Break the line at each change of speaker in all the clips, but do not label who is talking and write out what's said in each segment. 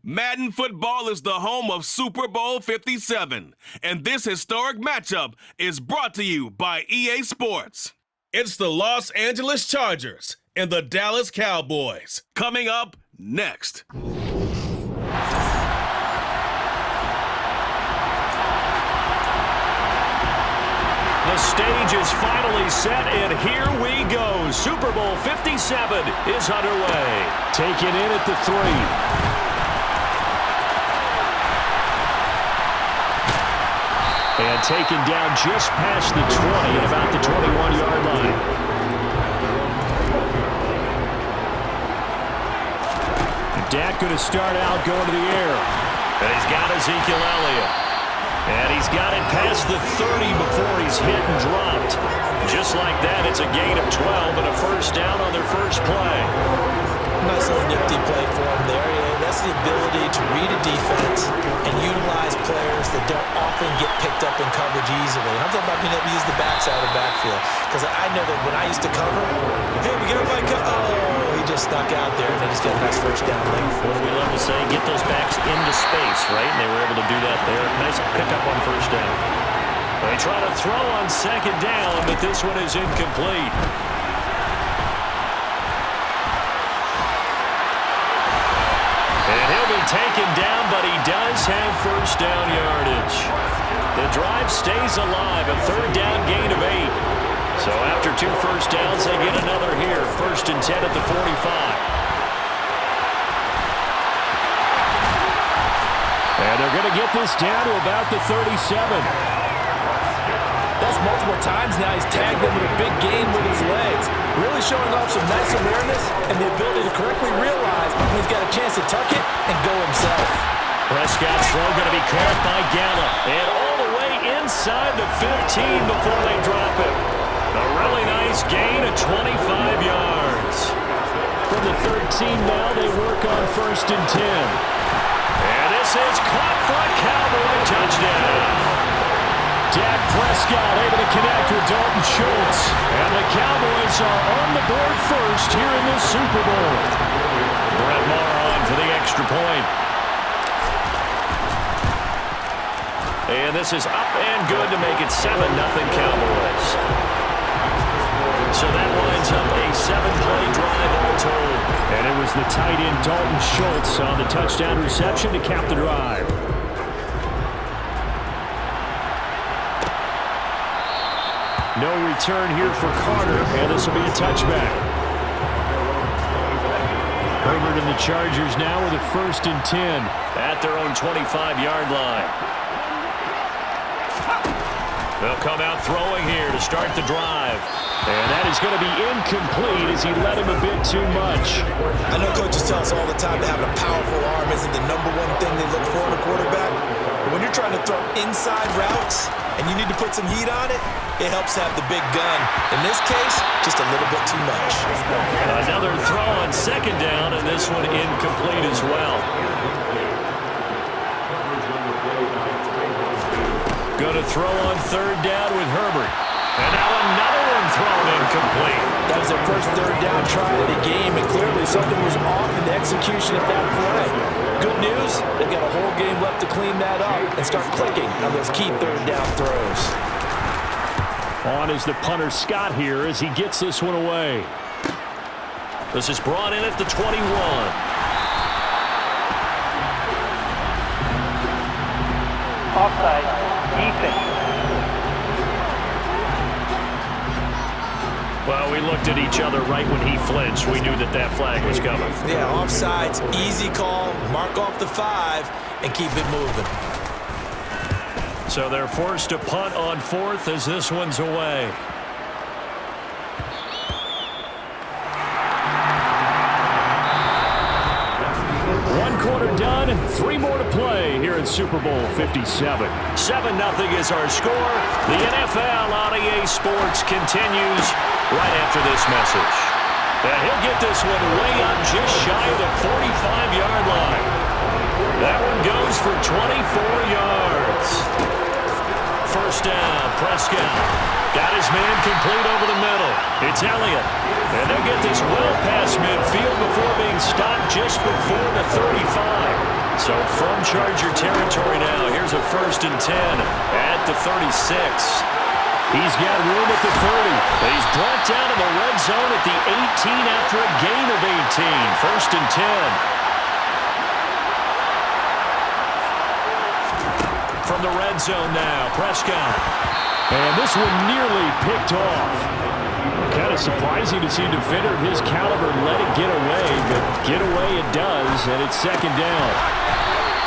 Madden football is the home of Super Bowl 57, and this historic matchup is brought to you by EA Sports. It's the Los Angeles Chargers and the Dallas Cowboys. Coming up next.
The stage is finally set, and here we go. Super Bowl 57 is underway. Taken in at the 3. And taken down just past the 20 at about the 21-yard line. Dak going to start out going to the air. And he's got Ezekiel Elliott. And he's got it past the 30 before he's hit and dropped. Just like that, it's a gain of 12 and a first down on their first play.
Nice little nifty play for him there. Yeah, that's the ability to read a defense and utilize players that don't often get picked up in coverage easily. And I'm talking about being able to use the backside of the backfield. Because I know that when I used to cover, hey, we got a bike. Oh, he just snuck out there, and then he's got a nice first down lane.
What do we love to say? Get those backs into space, right? And they were able to do that there. Nice pickup on first down. They try to throw on second down, but this one is incomplete. And he'll be taken down, but he does have first down yardage. The drive stays alive, a third down gain of 8. So after 2 first downs, they get another here. 1st and 10 at the 45. And they're going to get this down to about the 37.
That's multiple times now. He's tagged them with a big gain with his legs. Really showing off some nice awareness and the ability to correctly realize when he's got a chance to tuck it and go himself.
Prescott's throw going to be caught by Gallup. And all the way inside the 15 before they drop it. A really nice gain of 25 yards. From the 13 now, they work on 1st and 10. And this is caught for a Cowboy touchdown. Dak Prescott able to connect with Dalton Schultz. And the Cowboys are on the board first here in this Super Bowl. Brett Maher on for the extra point. And this is up and good to make it 7-0 Cowboys. So that winds up a 7-play drive all told. And it was the tight end Dalton Schultz on the touchdown reception to cap the drive. No return here for Carter, and this will be a touchback. Herbert and the Chargers now with a 1st and 10 at their own 25-yard line. They'll come out throwing here to start the drive. And that is going to be incomplete as he led him a bit too much.
I know coaches tell us all the time that having a powerful arm isn't the #1 thing they look for in a quarterback. But when you're trying to throw inside routes and you need to put some heat on it, it helps have the big gun. In this case, just a little bit too much.
Another throw on second down, and this one incomplete as well. Going to throw on 3rd down with Herbert. And now another one thrown incomplete.
That was their first 3rd down try of the game, and clearly something was off in the execution of that play. Good news, they've got a whole game left to clean that up and start clicking on those key 3rd down throws.
On is the punter Scott here as he gets this one away. This is brought in at the 21.
Offside, defense.
Well, we looked at each other right when he flinched. We knew that that flag was coming.
Yeah, offsides, easy call, mark off the 5, and keep it moving.
So they're forced to punt on 4th as this one's away. One quarter done, 3 more to play here in Super Bowl 57. 7-0 is our score. The NFL on EA Sports continues right after this message. And he'll get this one way up just shy of the 45-yard line. That one goes for 24 yards. First down, Prescott. Got his man complete over the middle. It's Elliott. And they'll get this well past midfield before being stopped just before the 35. So from Charger territory now, here's a 1st and 10 at the 36. He's got room at the 30. He's brought down in the red zone at the 18 after a gain of 18. 1st and 10. From the red zone now, Prescott. And this one nearly picked off. Kind of surprising to see a defender of his caliber let it get away, but get away it does, and it's 2nd down.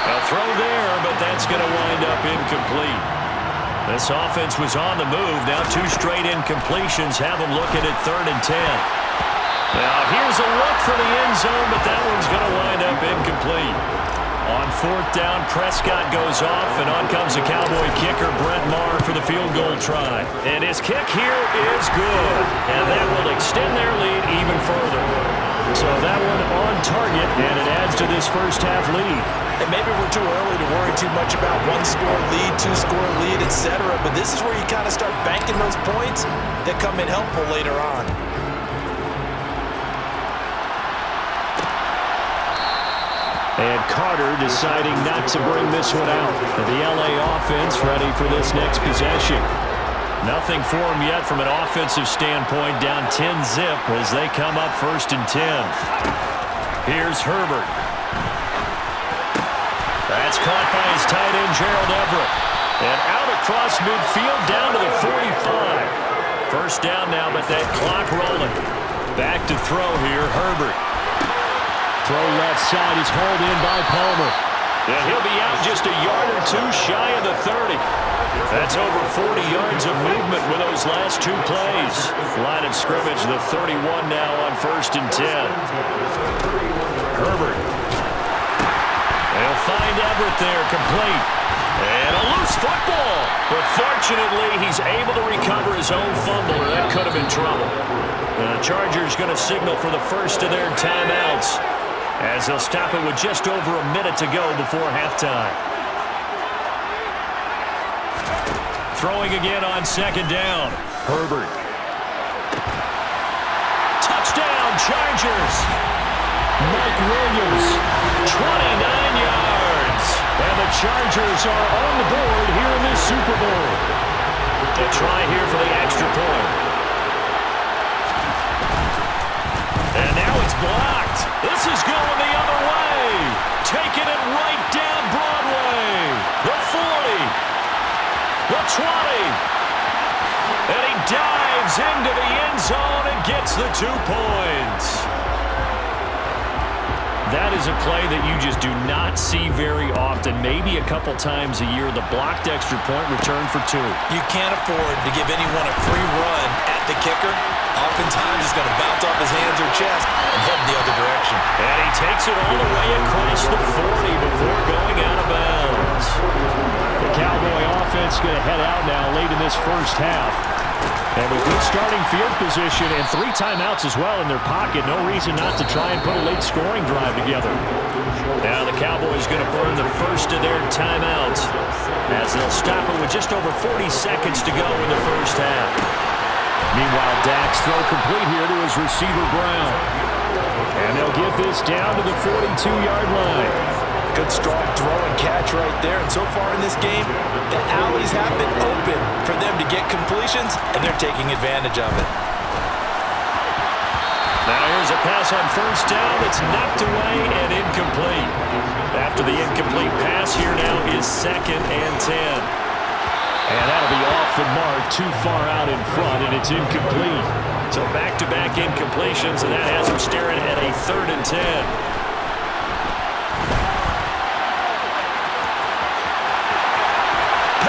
A throw there, but that's going to wind up incomplete. This offense was on the move. Now 2 straight incompletions have them looking at 3rd and 10. Now here's a look for the end zone, but that one's going to wind up incomplete. On 4th down, Prescott goes off, and on comes the Cowboy kicker, Brett Maher, for the field goal try. And his kick here is good, and that will extend their lead even further. So that one on target, and it adds to this first half lead.
And maybe we're too early to worry too much about 1-score lead, 2-score lead, etc. But this is where you kind of start banking those points that come in helpful later on.
And Carter deciding not to bring this one out. The LA offense ready for this next possession. Nothing for him yet from an offensive standpoint, down 10-zip as they come up 1st and 10. Here's Herbert. That's caught by his tight end, Gerald Everett. And out across midfield down to the 45. 1st down now, but that clock rolling. Back to throw here, Herbert. Throw left side is hauled in by Palmer. And he'll be out just a yard or 2 shy of the 30. That's over 40 yards of movement with those last 2 plays. Line of scrimmage, the 31 now on 1st and 10. Herbert. They'll find Everett there, complete. And a loose football. But fortunately, he's able to recover his own fumble, or that could have been trouble. The Chargers going to signal for the first of their timeouts, as they'll stop it with just over a minute to go before halftime. Throwing again on 2nd down. Herbert. Touchdown, Chargers. Mike Williams, 29 yards. And the Chargers are on the board here in this Super Bowl. A try here for the extra point. And now it's blocked. This is going the other way. Taking it right down Broadway. The 40. The 20. And he dives into the end zone and gets the 2 points. That is a play that you just do not see very often, maybe a couple times a year. The blocked extra point return for 2.
You can't afford to give anyone a free run at the kicker. Oftentimes he's going to bounce off his hands or chest and head the other direction.
And he takes it all the way across the 40 before going out of bounds. The Cowboy offense going to head out now late in this first half. And with good starting field position and 3 timeouts as well in their pocket, no reason not to try and put a late scoring drive together. Now the Cowboys going to burn the first of their timeouts as they'll stop it with just over 40 seconds to go in the first half. Meanwhile, Dak's throw complete here to his receiver, Brown. And they'll get this down to the 42-yard line.
Good strong throw and catch right there. And so far in this game, the alleys have been open for them to get completions, and they're taking advantage of it.
Now here's a pass on 1st down. It's knocked away and incomplete. After the incomplete pass, here now is 2nd and 10. And that'll be off the mark, too far out in front, and it's incomplete. So back-to-back incompletions, and that has him staring at a 3rd and 10.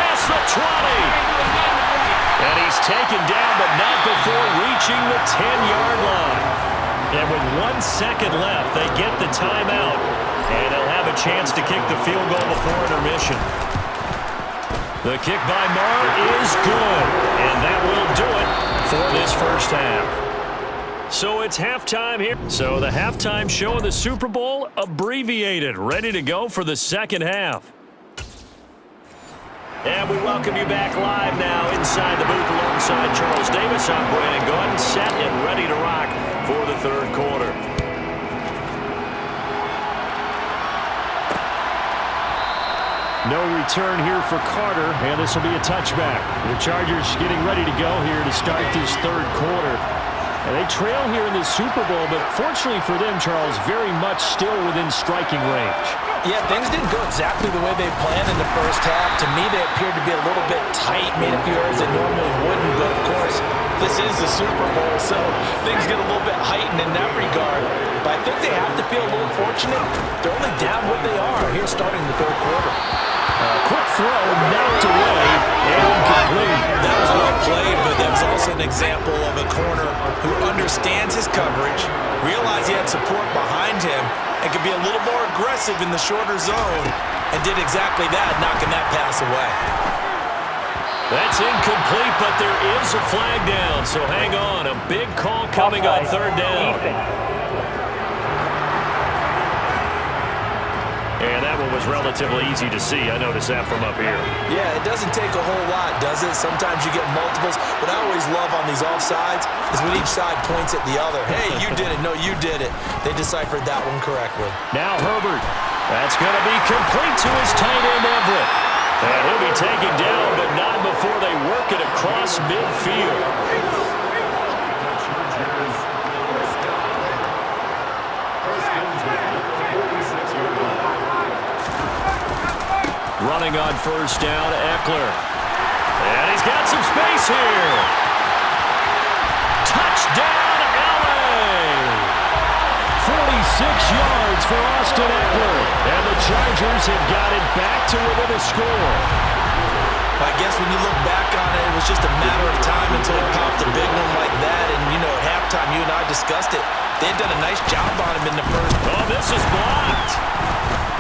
Past the 20. And he's taken down, but not before reaching the 10-yard line. And with 1 second left, they get the timeout. And they'll have a chance to kick the field goal before intermission. The kick by Maher is good. And that will do it for this first half. So it's halftime here. So the halftime show of the Super Bowl abbreviated, ready to go for the second half. And we welcome you back live now inside the booth alongside Charles Davis. I'm Brandon Gaudin, set and ready to rock for the third quarter. No return here for Carter, and this will be a touchback. The Chargers getting ready to go here to start this third quarter. And they trail here in the Super Bowl, but fortunately for them, Charles, very much still within striking range.
Yeah, things didn't go exactly the way they planned in the first half. To me, they appeared to be a little bit tight, made a few errors they normally wouldn't. But, of course, this is the Super Bowl, so things get a little bit heightened in that regard. But I think they have to feel a little fortunate. They're only down what they are here starting the third quarter.
Quick throw, knocked away, and incomplete.
That was well played, but that was also an example of a corner who understands his coverage, realized he had support behind him, and could be a little more aggressive in the shorter zone, and did exactly that, knocking that pass away.
That's incomplete, but there is a flag down, so hang on. A big call coming on third down. And that one was relatively easy to see. I noticed that from up here.
Yeah, it doesn't take a whole lot, does it? Sometimes you get multiples. What I always love on these offsides is when each side points at the other. Hey, you did it. No, you did it. They deciphered that one correctly.
Now Herbert. That's going to be complete to his tight end, Everett. And he'll be taken down, but not before they work it across midfield. Running on first down, Eckler. And he's got some space here. Touchdown, LA! 46 yards for Austin Eckler. And the Chargers have got it back to within a score.
I guess when you look back on it, it was just a matter of time until he popped a big one like that. And, you know, at halftime, you and I discussed it. They had done a nice job on him in the first.
Oh, this is blocked.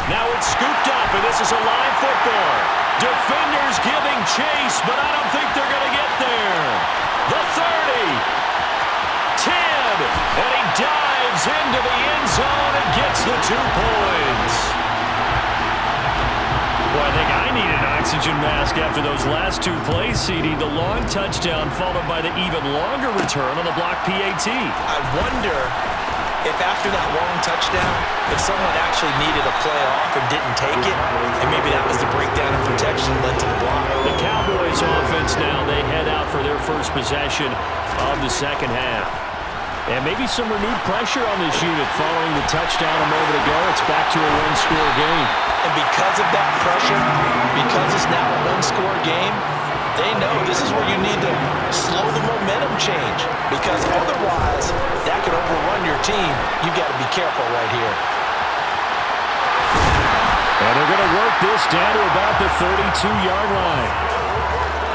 Now it's scooped up, and this is a live football. Defenders giving chase, but I don't think they're going to get there. The 30. 10. And he dives into the end zone and gets the 2 points. Boy, I think I need an oxygen mask after those last 2 plays, CD. The long touchdown followed by the even longer return on the block PAT.
I wonder if after that long touchdown, if someone actually needed a play off and didn't take it, and maybe that was the breakdown in protection that led to the block.
The Cowboys offense now, they head out for their first possession of the second half. And maybe some renewed pressure on this unit following the touchdown a moment ago. It's back to a one-score game.
And because of that pressure, because it's now a one-score game, they know this is where you need to slow the momentum change, because otherwise that could overrun your team. You've got to be careful right here.
And they're going to work this down to about the 32-yard line.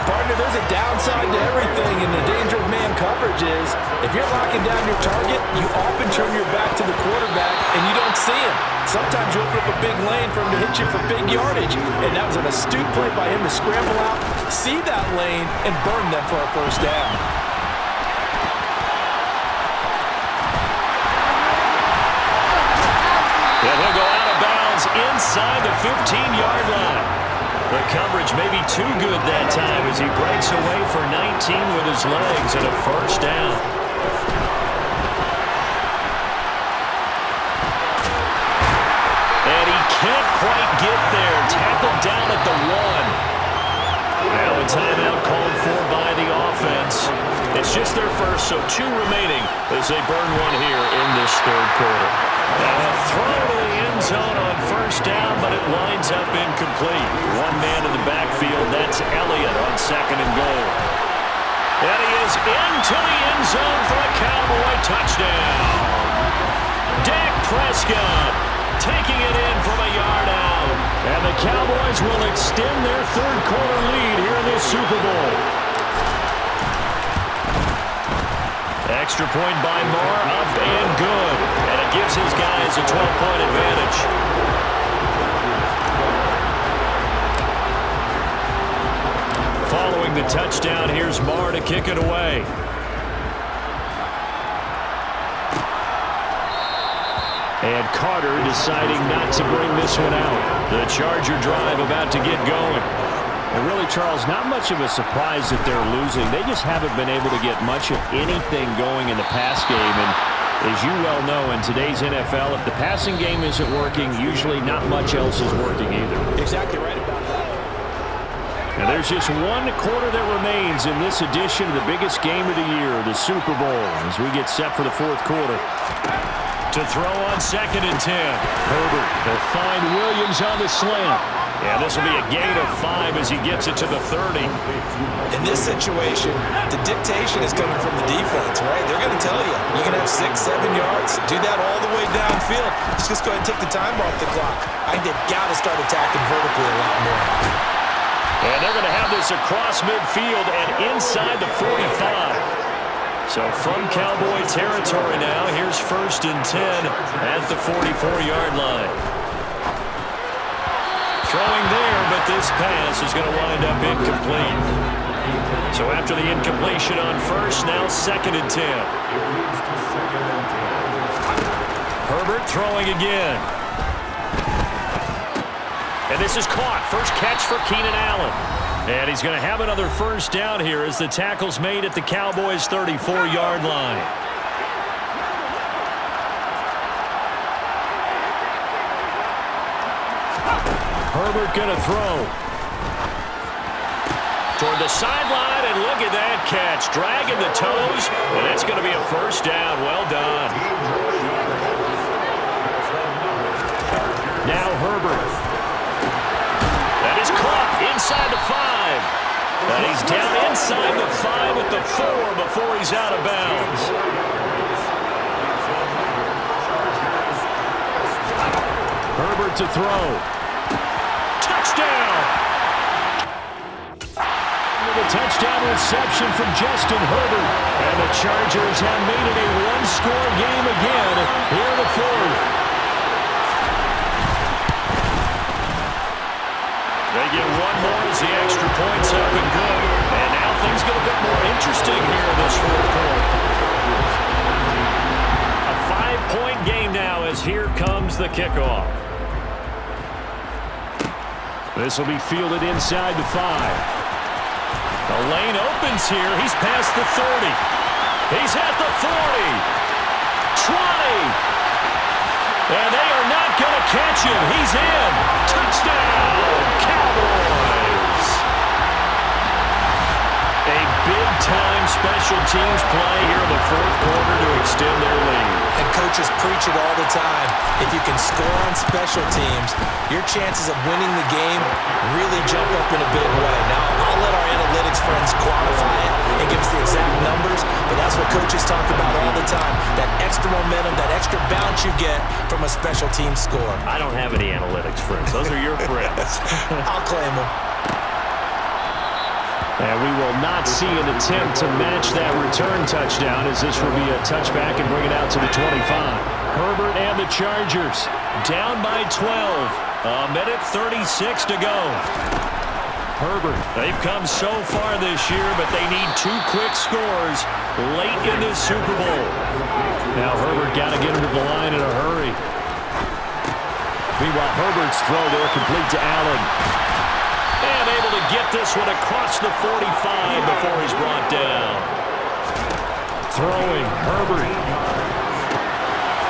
Partner, there's a downside to everything, and the danger of man coverage is if you're locking down your target, you often turn your back to the quarterback and you don't see him. Sometimes you open up a big lane for him to hit you for big yardage, and that was an astute play by him to scramble out, see that lane, and burn them for a first down.
And he'll go out of bounds inside the 15-yard line. The coverage may be too good that time as he breaks away for 19 with his legs and a first down. And he can't quite get there. Tackled down at the 1. Now a timeout called for by the offense. It's just their first, so 2 remaining as they burn one here in this third quarter. Now a throw to the end zone on first down, but it winds up incomplete. One man in the backfield, that's Elliott on second and goal. And he is into the end zone for a Cowboy touchdown. Dak Prescott taking it in from a yard out. And the Cowboys will extend their third quarter lead here in this Super Bowl. Extra point by Moore, up and good. And it gives his guys a 12-point advantage. Following the touchdown, here's Moore to kick it away. And Carter deciding not to bring this one out. The Charger drive about to get going. And really, Charles, not much of a surprise that they're losing. They just haven't been able to get much of anything going in the pass game. And as you well know, in today's NFL, if the passing game isn't working, usually not much else is working either.
Exactly right about that.
And there's just one quarter that remains in this edition of the biggest game of the year, the Super Bowl, as we get set for the fourth quarter. To throw on 2nd and 10. Herbert will find Williams on the slant. Yeah, this will be a gain of 5 as he gets it to the 30.
In this situation, the dictation is coming from the defense, right? They're going to tell you, you can have 6, 7 yards, do that all the way downfield. Let's just go ahead and take the time off the clock. I think they've got to start attacking vertically a lot more.
And they're going to have this across midfield and inside the 45. So from Cowboy territory now, here's 1st and 10 at the 44-yard line. Throwing there, but this pass is going to wind up incomplete. So after the incompletion on 1st, now 2nd and 10. Herbert throwing again. And this is caught. First catch for Keenan Allen. And he's going to have another 1st down here as the tackle's made at the Cowboys' 34-yard line. Herbert going to throw. Toward the sideline, and look at that catch. Dragging the toes, and that's going to be a 1st down. Well done. Now Herbert. That is caught inside the 5. And he's down inside the 5 at the 4 before he's out of bounds. Herbert to throw. Touchdown! The touchdown reception from Justin Herbert. And the Chargers have made it a one-score game again here in the 4th. They get one more as the extra point's up and good. And now things get a bit more interesting here in this 4th quarter. A 5-point game now as here comes the kickoff. This will be fielded inside the 5. The lane opens here. He's past the 30. He's at the 40. 20. And they are not going to catch him. He's in. Touchdown, Cowboys. A big-time special teams play here in the 4th quarter to extend their lead.
And coaches preach it all the time. If you can score on special teams, your chances of winning the game really jump up in a big way. Now, I'll let our analytics friends quantify it and give us the exact numbers, but that's what coaches talk about all the time. That extra momentum, that extra bounce you get from a special team score.
I don't have any analytics friends. Those are your friends.
I'll claim them.
And we will not see an attempt to match that return touchdown, as this will be a touchback and bring it out to the 25. Herbert and the Chargers down by 12. A minute 36 to go. Herbert, they've come so far this year, but they need 2 quick scores late in this Super Bowl. Now Herbert got to get him to the line in a hurry. Meanwhile, Herbert's throw there complete to Allen. And able to get this one across the 45 before he's brought down. Throwing, Herbert.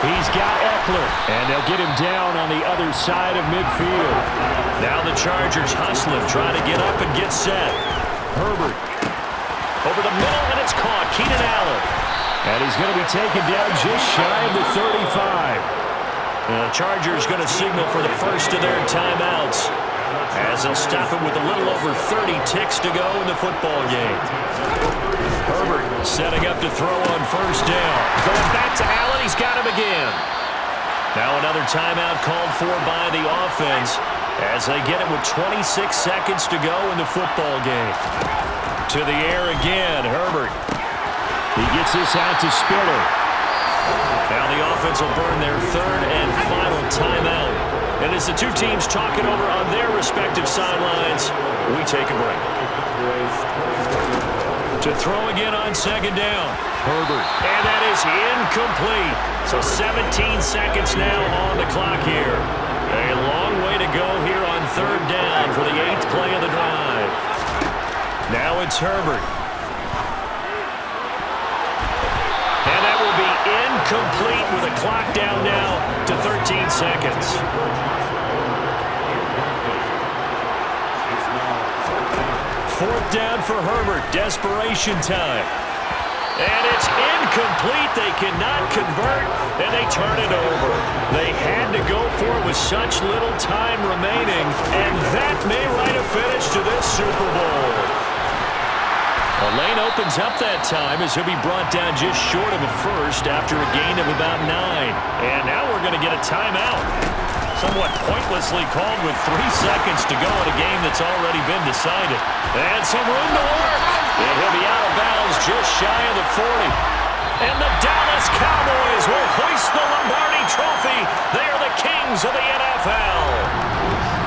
He's got Eckler, and they'll get him down on the other side of midfield. Now the Chargers hustling, trying to get up and get set. Herbert over the middle, and it's caught. Keenan Allen. And he's going to be taken down just shy of the 35. And the Chargers going to signal for the first of their timeouts, as they'll stop it with a little over 30 ticks to go in the football game. Herbert setting up to throw on 1st down. Going back to Allen. He's got him again. Now another timeout called for by the offense as they get it with 26 seconds to go in the football game. To the air again, Herbert. He gets this out to Spiller. Now the offense will burn their 3rd and final timeout. And as the two teams talking over on their respective sidelines, we take a break. To throw again on 2nd down. Herbert. And that is incomplete. So 17 seconds now on the clock here. A long way to go here on 3rd down for the 8th play of the drive. Now it's Herbert. And that will be incomplete with a clock down now to 13 seconds. Fourth down for Herbert. Desperation time. And it's incomplete. They cannot convert, and they turn it over. They had to go for it with such little time remaining, and that may write a finish to this Super Bowl. A lane opens up that time as he'll be brought down just short of a first after a gain of about 9. And now we're going to get a timeout. Somewhat pointlessly called with 3 seconds to go in a game that's already been decided. And some room to work. And he'll be out of bounds just shy of the 40. And the Dallas Cowboys will hoist the Lombardi Trophy. They are the kings of the NFL.